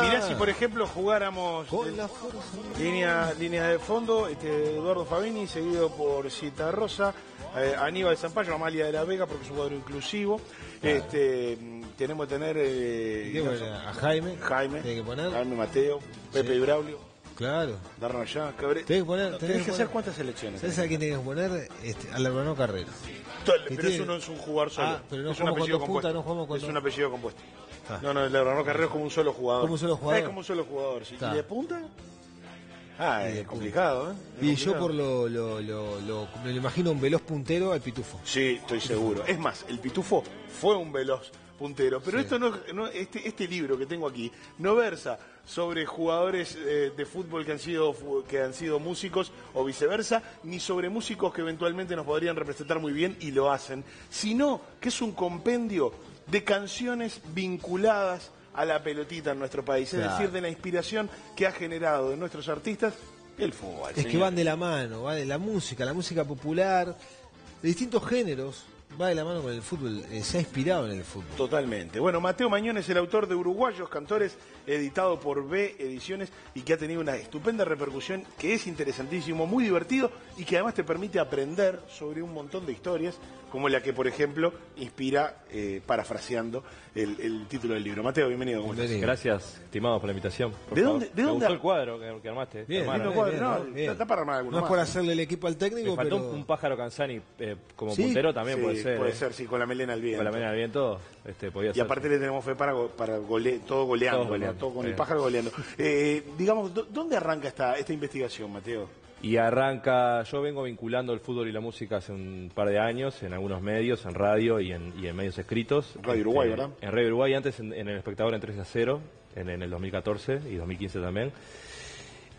Mirá si por ejemplo jugáramos Con la fuerza. línea de fondo, Eduardo Fabini, seguido por Cita Rosa, Aníbal Zampayo, Amalia de la Vega, porque es un jugador inclusivo. Claro. Tenemos que tener a Jaime. Jaime poner. Mateo, Pepe y Braulio. Claro. Darnos allá. Tenés que poner. Tenés que hacer cuántas selecciones. ¿Sabés a quién tenés que poner? Al hermano Carrero. Pero eso no es un jugador solo. Pero no es un apellido compuesto. No jugamos con es un apellido compuesto. No, el hermano Carrero es como un solo jugador. Como un solo jugador. Es como un solo jugador. ¿Sí? ¿Y de punta? Es complicado, ¿eh? Y yo por me lo imagino un veloz puntero al Pitufo. Sí, estoy seguro. Es más, el Pitufo fue un veloz puntero, pero esto este libro que tengo aquí no versa sobre jugadores de fútbol que han sido músicos o viceversa, ni sobre músicos que eventualmente nos podrían representar muy bien y lo hacen, sino que es un compendio de canciones vinculadas a la pelotita en nuestro país, es decir, de la inspiración que ha generado en nuestros artistas el fútbol. Es que van de la mano, va de la música popular, de distintos géneros, va de la mano con el fútbol, se ha inspirado en el fútbol. Totalmente. Bueno, Mateo Mañón es el autor de Uruguayos Cantores, editado por B Ediciones y que ha tenido una estupenda repercusión, que es interesantísimo, muy divertido y que además te permite aprender sobre un montón de historias, como la que, por ejemplo, inspira, parafraseando, el título del libro. Mateo, bienvenido. ¿Cómo estás? Gracias, estimados, por la invitación. ¿De dónde? Me gustó el cuadro que armaste. Bien, está para armar alguno no es más. Por hacerle el equipo al técnico, me faltó pero... un pájaro Canzani como puntero también, sí, puede ser. Puede ser, sí, con la melena al viento. Con la melena al viento, podía ser. Y aparte le tenemos fe para todo goleando, ¿no? Todo con el pájaro goleando. Digamos, ¿dónde arranca esta investigación, Mateo? Y arranca, yo vengo vinculando el fútbol y la música hace un par de años, en algunos medios, en radio y en medios escritos. Radio Uruguay, ¿verdad? En Radio Uruguay, antes en El Espectador en 3-0, en el 2014 y 2015 también.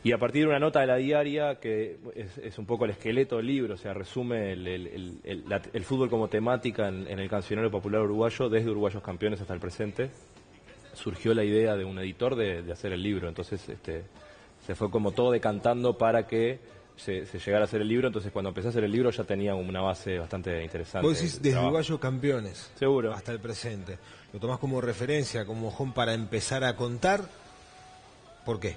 Y a partir de una nota de la diaria, que es un poco el esqueleto del libro, o sea, resume el fútbol como temática en el cancionero popular uruguayo, desde Uruguayos Campeones hasta el presente, surgió la idea de un editor de hacer el libro. Entonces se fue como todo decantando para que se llegara a hacer el libro. Entonces cuando empecé a hacer el libro ya tenía una base bastante interesante. Vos decís desde Uruguayos Campeones. Seguro. Hasta el presente. Lo tomás como referencia, como mojón para empezar a contar. ¿Por qué?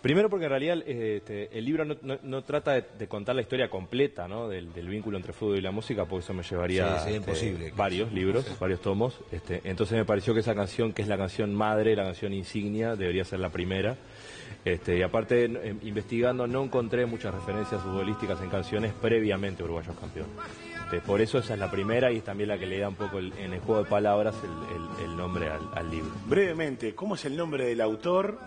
Primero porque en realidad el libro no trata de contar la historia completa, ¿no? del vínculo entre fútbol y la música, porque eso me llevaría imposible, varios libros, varios tomos. Entonces me pareció que esa canción, que es la canción madre, la canción insignia, debería ser la primera. Y aparte, investigando, no encontré muchas referencias futbolísticas en canciones previamente Uruguayos Campeones. Por eso esa es la primera y es también la que le da un poco en el juego de palabras el nombre al libro. Brevemente, ¿cómo es el nombre del autor?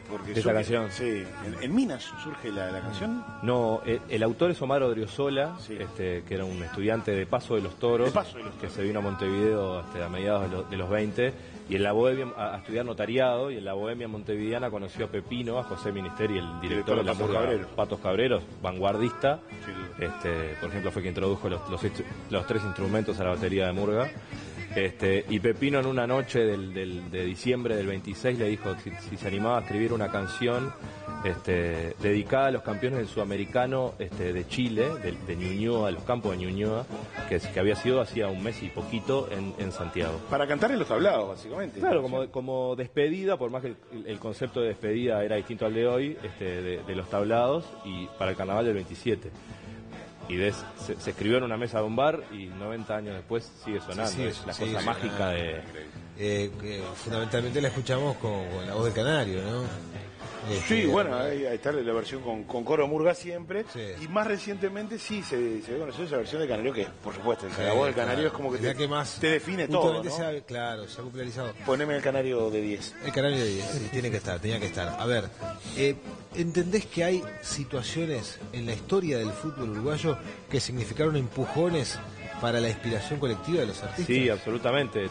Porque de esa canción. Sí. ¿En Minas surge la canción? No, el autor es Omar Odriozola, sí. Que era un estudiante de Paso de los Toros, que se vino a Montevideo a mediados de los 20, y en la Bohemia a estudiar notariado, y en la Bohemia montevideana conoció a Pepino, a José Ministeri, el director de la murga Patos Cabreros, vanguardista. Sí. Por ejemplo, fue quien introdujo los tres instrumentos a la batería de murga. Y Pepino en una noche de diciembre del 26 le dijo si se animaba a escribir una canción dedicada a los campeones del sudamericano de Chile, de Ñuñoa, de los campos de Ñuñoa, que había sido hacía un mes y poquito en Santiago. Para cantar en los tablados, básicamente. Claro, como despedida, por más que el concepto de despedida era distinto al de hoy, de los tablados, y para el carnaval del 27. Y se escribió en una mesa de un bar y 90 años después sigue sonando. Sí, es la cosa mágica de... que fundamentalmente la escuchamos con la voz del canario, ¿no? Sí, bueno, ahí está la versión con coro murga siempre. Sí. Y más recientemente sí se ve conocido esa versión de canario, que por supuesto, la voz del canario es como que te define todo, ¿no? Claro, se ha popularizado. Poneme el canario de 10. El canario de 10, sí, tenía que estar. A ver, ¿entendés que hay situaciones en la historia del fútbol uruguayo que significaron empujones para la inspiración colectiva de los artistas? Sí, absolutamente.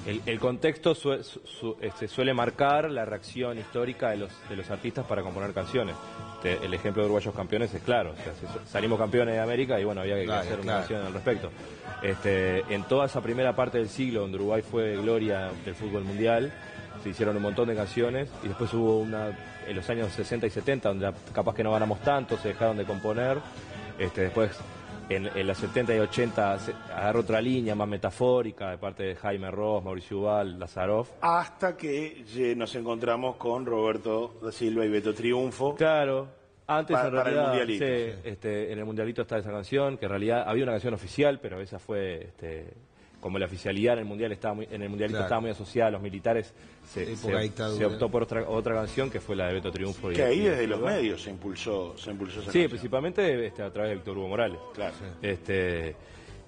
El contexto suele marcar la reacción histórica de los artistas para componer canciones. El ejemplo de Uruguayos Campeones es claro. O sea, salimos campeones de América y bueno, había que hacer una canción al respecto. En toda esa primera parte del siglo, donde Uruguay fue gloria del fútbol mundial, se hicieron un montón de canciones y después hubo en los años 60 y 70, donde capaz que no ganamos tanto, se dejaron de componer. Después en los 70 y 80 agarró otra línea más metafórica de parte de Jaime Ross, Mauricio Ubal, Lazaroff. Hasta que nos encontramos con Roberto da Silva y Beto Triunfo. Claro, antes en realidad, para el Mundialito. En el Mundialito está esa canción, que en realidad había una canción oficial, pero esa fue... como la oficialidad en el Mundial en el Mundialito estaba muy asociada a los militares, se optó por otra canción que fue la de Beto Triunfo. Que ahí desde los medios se impulsó esa canción. Sí, principalmente a través de Víctor Hugo Morales. Claro.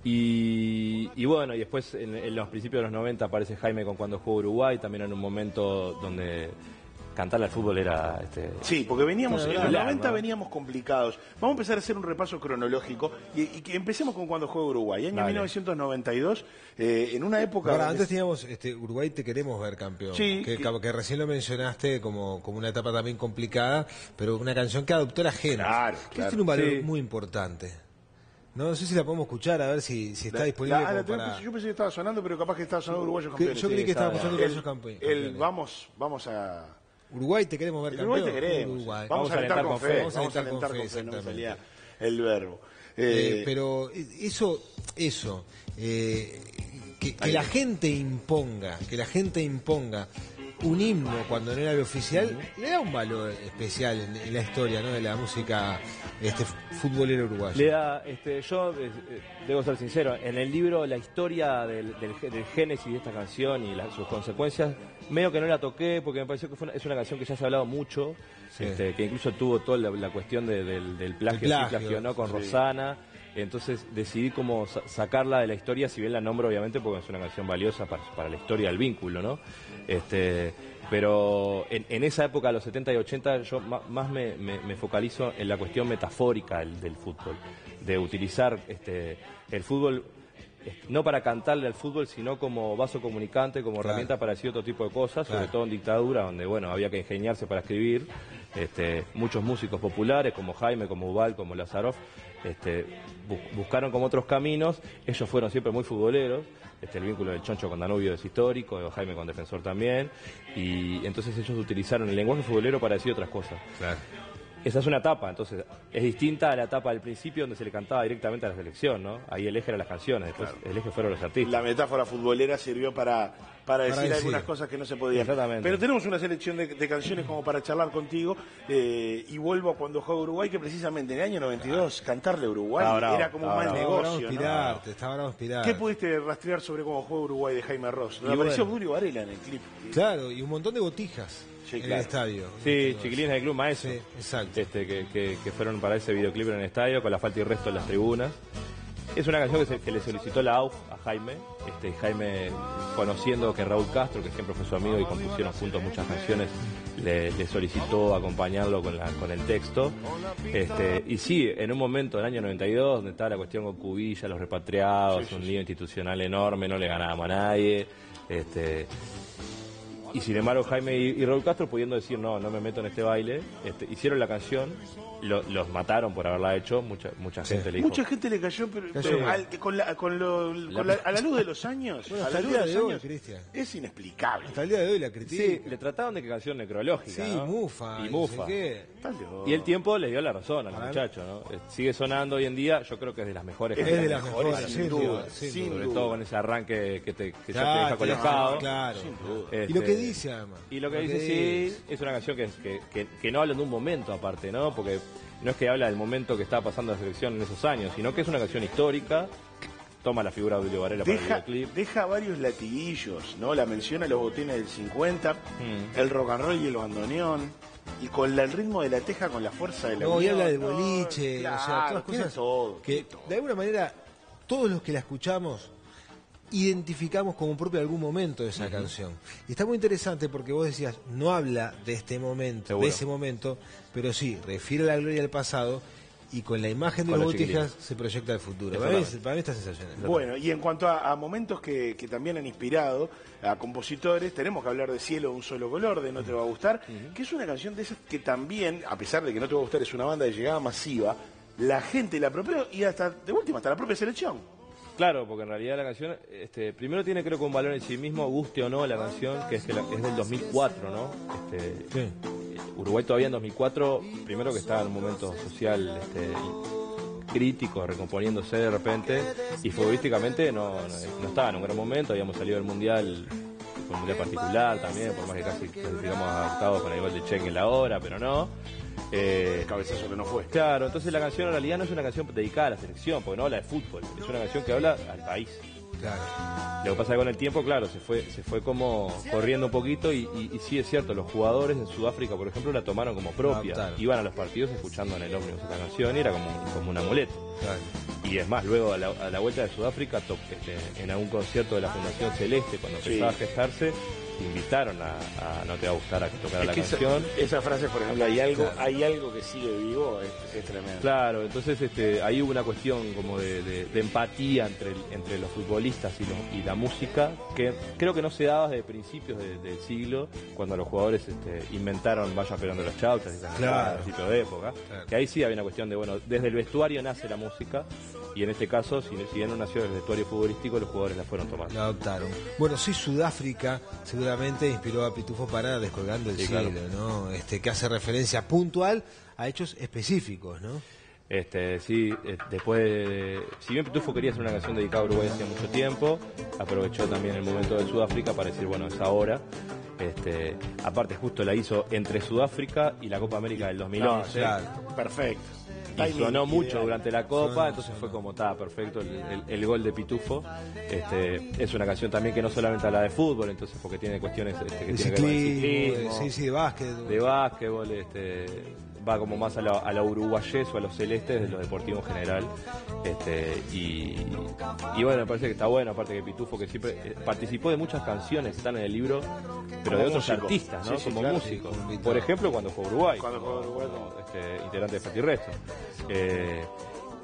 Y bueno, y después en los principios de los 90 aparece Jaime con Cuando Juega Uruguay, también en un momento donde cantarle al fútbol era... Sí, porque veníamos, en los claro, 90 veníamos complicados. Vamos a empezar a hacer un repaso cronológico y que empecemos con Cuando Juega Uruguay. Año 1992, en una época... Ahora, antes teníamos Uruguay Te Queremos Ver Campeón, sí, que recién lo mencionaste como una etapa también complicada, pero una canción que adoptó la gente. Claro, que tiene un valor muy importante. No sé si la podemos escuchar, a ver si está disponible. Yo pensé que estaba sonando, pero capaz que estaba sonando Uruguayos Campeones. Yo creí que estaba sonando Uruguayos Campeones. Vamos a... Uruguay Te Queremos Ver Campeón. Uruguay Te Queremos. Uruguay. Vamos a alentar con fe. Vamos a alentar con fe, no me salía el verbo. Pero que la gente imponga, un himno cuando no era el oficial, le da un valor especial en la historia, ¿no?, de la música futbolera uruguaya. Le da, yo debo ser sincero, en el libro la historia del génesis de esta canción y sus consecuencias, medio que no la toqué porque me pareció que es una canción que ya se ha hablado mucho, que incluso tuvo toda la cuestión del plagio, ¿no?, con Rosana. Entonces decidí como sacarla de la historia, si bien la nombro obviamente porque es una canción valiosa para la historia del vínculo, ¿no? Pero en esa época, los 70 y 80, yo más me focalizo en la cuestión metafórica del fútbol, de utilizar el fútbol no para cantarle al fútbol, sino como vaso comunicante, como herramienta para decir otro tipo de cosas, sobre todo en dictadura, donde había que ingeniarse para escribir. Muchos músicos populares, como Jaime, como Ubal, como Lazaroff, buscaron como otros caminos. Ellos fueron siempre muy futboleros. El vínculo del Choncho con Danubio es histórico, Jaime con Defensor también. Y entonces ellos utilizaron el lenguaje futbolero para decir otras cosas. Claro. Esa es una etapa, entonces es distinta a la etapa del principio donde se le cantaba directamente a la selección, ¿no? Ahí el eje eran las canciones, después el eje fueron los artistas. La metáfora futbolera sirvió para decir algunas cosas que no se podían. Exactamente. Pero tenemos una selección de canciones como para charlar contigo, y vuelvo a Cuando Juega Uruguay, que precisamente en el año 92 cantarle a Uruguay era como un mal negocio, ¿no? Estaba bravo inspirarte. ¿Qué pudiste rastrear sobre Cómo Juega Uruguay de Jaime Ross? Me apareció Julio Varela en el clip. Claro, y un montón de botijas. Sí, en el estadio. Sí, chiquilines del Club Maestro. Sí, exacto. Que fueron para ese videoclip en el estadio, con la falta y resto en las tribunas. Es una canción que le solicitó la AUF a Jaime. Jaime, conociendo que Raúl Castro, que siempre fue su amigo y compusieron juntos muchas canciones, le solicitó acompañarlo con el texto. Y sí, en un momento del año 92, donde estaba la cuestión con Cubilla, los repatriados, un lío institucional enorme, no le ganábamos a nadie. Y sin embargo Jaime y Raúl Castro, pudiendo decir no me meto en este baile, hicieron la canción, los mataron por haberla hecho, mucha gente le dijo. Mucha gente le cayó, pero a la luz de los años, bueno, hasta el día de hoy, Cristian, es inexplicable. Hasta el día de hoy la critican. Sí, le trataban de que canción necrológica, sí, ¿no? mufa. No sé qué. Y el tiempo le dio la razón al muchacho, ¿no? Sigue sonando hoy en día, yo creo que es de las mejores. Es de las mejores, sin duda. Sobre todo con ese arranque que ya te deja colocado. Claro. Y lo que dice además. Y lo que dice, sí, es una canción que no habla de un momento aparte, ¿no? Porque no es que habla del momento que estaba pasando la selección en esos años, sino que es una canción histórica. Toma la figura de Julio Varela para el videoclip. Deja varios latiguillos, ¿no? La menciona los botines del 50, el rock and roll y el bandoneón, y con el ritmo de la teja, con la fuerza de la unión. Y habla de boliche, claro, o sea, todas cosas que de alguna manera todos los que la escuchamos identificamos como propio algún momento de esa canción. Y está muy interesante porque vos decías, no habla de este momento, seguro, de ese momento, pero sí, refiere a la gloria del pasado y con la imagen de los botijas se proyecta el futuro. Para mí esta sensación. Bueno, y en cuanto a momentos que también han inspirado a compositores, tenemos que hablar de Cielo de un solo color, de No te va a gustar, que es una canción de esas que también, a pesar de que No te va a gustar es una banda de llegada masiva, la gente la apropió y hasta, de última, hasta la propia selección. Claro, porque en realidad la canción, primero tiene creo que un valor en sí mismo, guste o no la canción, que es del 2004, ¿no? Uruguay todavía en 2004, primero que estaba en un momento social críticos, recomponiéndose de repente, y futbolísticamente no estaba en un gran momento. Habíamos salido del Mundial, con un Mundial particular también, por más que casi clasificamos a octavos con el gol de Chen en la hora, pero no. Cabezazo que no fue. Claro, entonces la canción en realidad no es una canción dedicada a la selección, porque no habla de fútbol, es una canción que habla al país. Claro. Lo que pasa es que con el tiempo, claro, se fue como corriendo un poquito y sí es cierto, los jugadores en Sudáfrica, por ejemplo, la tomaron como propia. Iban a los partidos escuchando en el ómnibus esta canción y era como un amuleto. Claro. Y es más, luego a la vuelta de Sudáfrica, en algún concierto de la Fundación Celeste, cuando empezaba a gestarse, invitaron a No te va a gustar a que tocara la canción. Esa frase, por ejemplo, hay algo que sigue vivo, es tremendo. Claro, entonces ahí hubo una cuestión como de empatía entre los futbolistas y la música, que creo que no se daba desde principios del siglo, cuando los jugadores inventaron Vayan pegando los chautas, a principios de época. Claro. Que ahí sí había una cuestión de, bueno, desde el vestuario nace la música, y en este caso, si bien no nació desde el vestuario futbolístico, los jugadores la fueron tomando. La adoptaron. Bueno, sí, Sudáfrica seguramente inspiró a Pitufo para Descolgando el Cielo, claro. ¿No? Que hace referencia puntual a hechos específicos, ¿no? Sí, después si bien Pitufo quería hacer una canción dedicada a Uruguay hacía mucho tiempo, aprovechó también el momento de Sudáfrica para decir, bueno, es ahora. Aparte justo la hizo entre Sudáfrica y la Copa América del 2011. No, claro. Perfecto. Y sonó mucho durante la Copa, entonces fue como, estaba perfecto el gol de Pitufo. Es una canción también que no solamente habla de fútbol, entonces porque tiene cuestiones que tienen que ver con el ciclismo, sí, de básquet. De básquetbol, va como más a la uruguayés o a los celestes de lo deportivo en general. Y bueno, me parece que está bueno, aparte que Pitufo, que siempre participó de muchas canciones, están en el libro, pero como de otros artistas, ¿no? Como claro, músicos. Sí, por ejemplo, cuando fue a Uruguay, integrante de Fatiresto.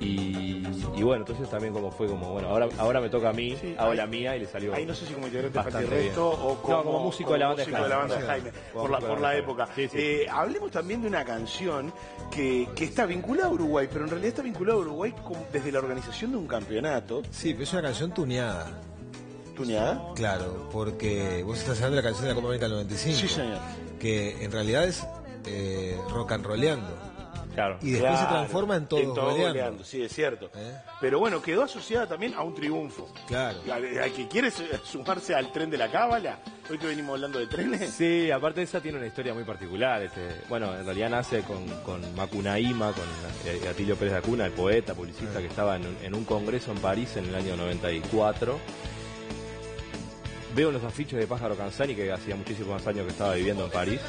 Y bueno, entonces también como fue como, bueno, ahora me toca a mí, hago la mía y le salió. Ahí no sé si como integrante de Fatiresto o como músico de la banda de Jaime, por la época. Sí. Hablemos también de una canción que está vinculada a Uruguay, pero en realidad está vinculada a Uruguay desde la organización de un campeonato. Sí, pero es una canción tuneada. ¿Tuneada? Claro, porque vos estás hablando de la canción de la Copa América del 95. Sí, señor. Que en realidad es rock and rolleando. Claro. Y después se transforma en Todos Goleando. Sí, es cierto. Pero bueno, quedó asociada también a un triunfo. Claro. Al que quiere sumarse al tren de la cábala, hoy que venimos hablando de trenes. Sí, aparte de esa tiene una historia muy particular. Bueno, en realidad nace con Macunaíma, con Atilio Pérez de Acuna, el poeta, publicista, que estaba en un congreso en París en el año 94. Veo unos afiches de Pájaro Canzani, que hacía muchísimos años que estaba viviendo en París,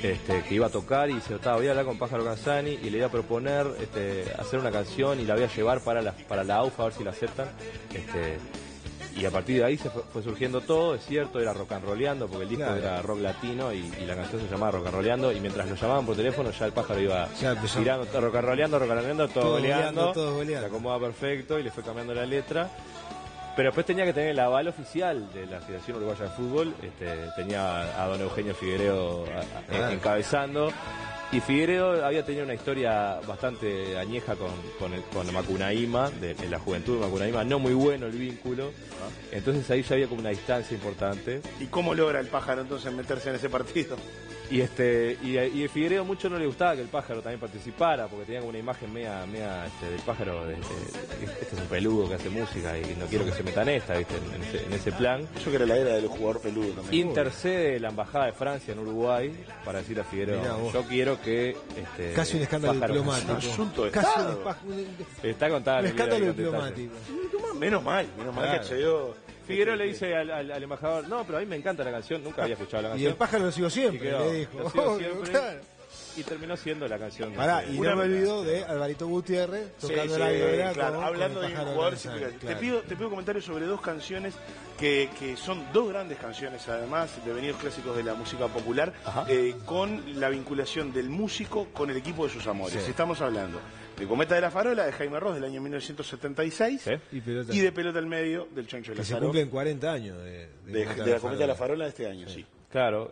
que iba a tocar y dice, voy a hablar con Pájaro Canzani y le iba a proponer hacer una canción y la voy a llevar para la AUFA a ver si la aceptan. Y a partir de ahí se fue surgiendo todo, es cierto, era rock and rolleando, porque el disco era rock latino y la canción se llamaba rock and rolleando, y mientras lo llamaban por teléfono ya el pájaro iba tirando rock and rolleando, todo goleando, se acomodaba perfecto y le fue cambiando la letra. Pero después tenía que tener el aval oficial de la Federación Uruguaya de Fútbol, tenía a don Eugenio Figueiredo encabezando, y Figueiredo había tenido una historia bastante añeja con Macunaíma, de la juventud de Macunaíma, no muy bueno el vínculo, entonces ahí ya había como una distancia importante. ¿Y cómo logra el pájaro entonces meterse en ese partido? Y a Figueiredo mucho no le gustaba que el pájaro también participara, porque tenía como una imagen media del pájaro, este es un peludo que hace música y no quiero que se meta en esta, ¿viste? En ese plan. Yo que era la era del jugador peludo también. Intercede la embajada de Francia en Uruguay para decirle a Figueiredo, yo quiero que casi un escándalo diplomático. Asunto de casi Estado. Está contado un escándalo diplomático. Menos mal que accedió. Figueiredo le dice al embajador, no, pero a mí me encanta la canción, nunca había escuchado la canción. Y el pájaro lo sigo siempre, le dijo. Claro. Y terminó siendo la canción. Y no me olvido de Alvarito Gutiérrez tocando la viola. Claro, hablando de un jugador. Te pido comentarios sobre dos canciones que son dos grandes canciones, además, devenidos clásicos de la música popular, con la vinculación del músico con el equipo de sus amores. Sí. Estamos hablando de Cometa de la Farola, de Jaime Ross, del año 1976, y de Pelota al Medio, del Chancho que Lázaro. Se cumplen 40 años de la Cometa de la Farola de este año, sí. Claro,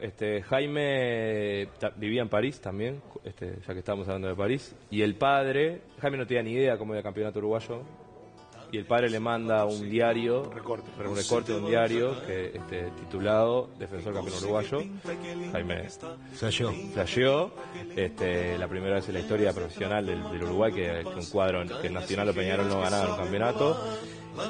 Jaime vivía en París también, ya que estábamos hablando de París, y el padre, Jaime no tenía ni idea cómo era el campeonato uruguayo, y el padre le manda un diario, un recorte de un diario que titulado Defensor Campeón Uruguayo. Jaime flasheó, la primera vez en la historia profesional del Uruguay que un cuadro, que el Nacional o Peñarol no ganaba un campeonato.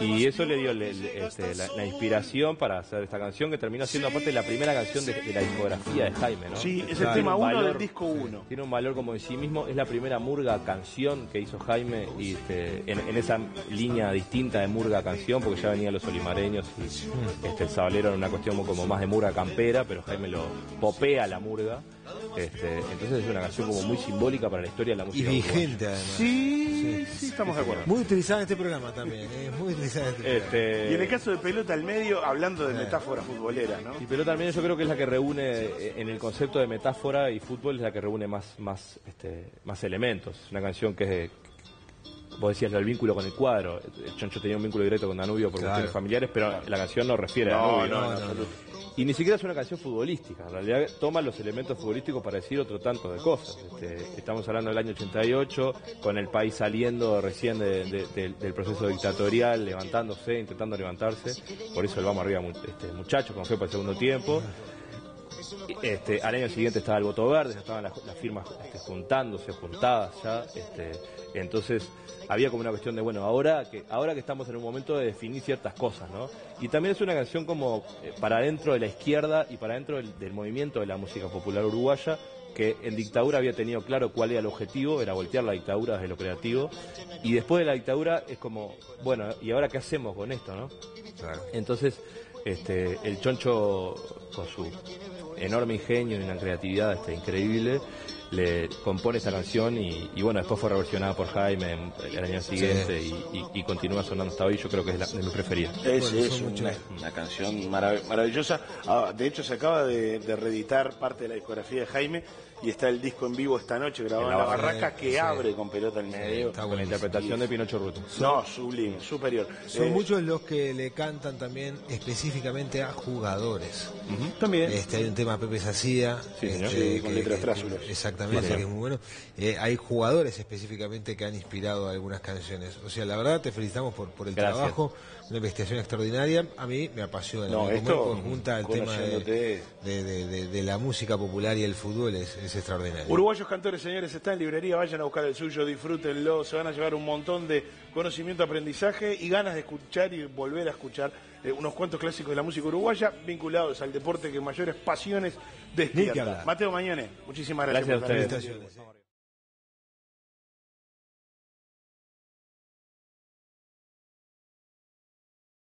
Y eso le dio la inspiración para hacer esta canción, que terminó siendo aparte la primera canción de la discografía de Jaime, ¿no? Sí, es el tema 1 del disco 1. Tiene un valor como en sí mismo, es la primera murga canción que hizo Jaime, y en esa línea distinta de murga canción, porque ya venían los olimareños y el sabalero era una cuestión como más de murga campera, pero Jaime lo popea la murga. Entonces es una canción como muy simbólica para la historia de la música. Y vigente además. Sí, estamos de acuerdo. Muy utilizada en este programa también, muy utilizada en este programa. Y en el caso de Pelota al Medio, hablando de metáfora futbolera, ¿no? Y Pelota al Medio yo creo que es la que reúne, en el concepto de metáfora y fútbol, es la que reúne más elementos. Una canción que vos decías el vínculo con el cuadro. El Choncho tenía un vínculo directo con Danubio por cuestiones familiares, pero la canción no refiere a Danubio. No. Y ni siquiera es una canción futbolística, en realidad toma los elementos futbolísticos para decir otro tanto de cosas. Estamos hablando del año 88, con el país saliendo recién del proceso dictatorial, levantándose, intentando levantarse, por eso el vamos arriba muchachos, como fue para el segundo tiempo. Al año siguiente estaba el voto verde, ya estaban las firmas juntadas ya, entonces había como una cuestión de, bueno, ahora que estamos en un momento de definir ciertas cosas, ¿no? Y también es una canción como para dentro de la izquierda y para dentro del movimiento de la música popular uruguaya, que en dictadura había tenido claro cuál era el objetivo, era voltear la dictadura desde lo creativo, y después de la dictadura es como, bueno, ¿y ahora qué hacemos con esto, no? Claro. Entonces, el Choncho, con su enorme ingenio y una creatividad increíble, le compone esa canción y bueno, después fue reversionada por Jaime el año siguiente y continúa sonando hasta hoy. Yo creo que es de mis preferidas. Es una canción maravillosa. De hecho, se acaba de reeditar parte de la discografía de Jaime y está el disco en vivo esta noche grabado en La Barraca, que abre con Pelota al Medio. Con la interpretación de Pinocho Ruto. No, sublime, superior. Son muchos los que le cantan también específicamente a jugadores. También. Hay un tema Pepe Sacía, con letras trásulas. Exactamente, que es muy bueno. Hay jugadores específicamente que han inspirado algunas canciones. O sea, la verdad te felicitamos por el trabajo, una investigación extraordinaria. A mí me apasiona. Como junta el tema de la música popular y el fútbol es extraordinario. Uruguayos Cantores, señores, está en librería, vayan a buscar el suyo, disfrútenlo, se van a llevar un montón de conocimiento, aprendizaje y ganas de escuchar y volver a escuchar unos cuantos clásicos de la música uruguaya vinculados al deporte que mayores pasiones despierta. Mateo Mañone, muchísimas gracias por a ustedes.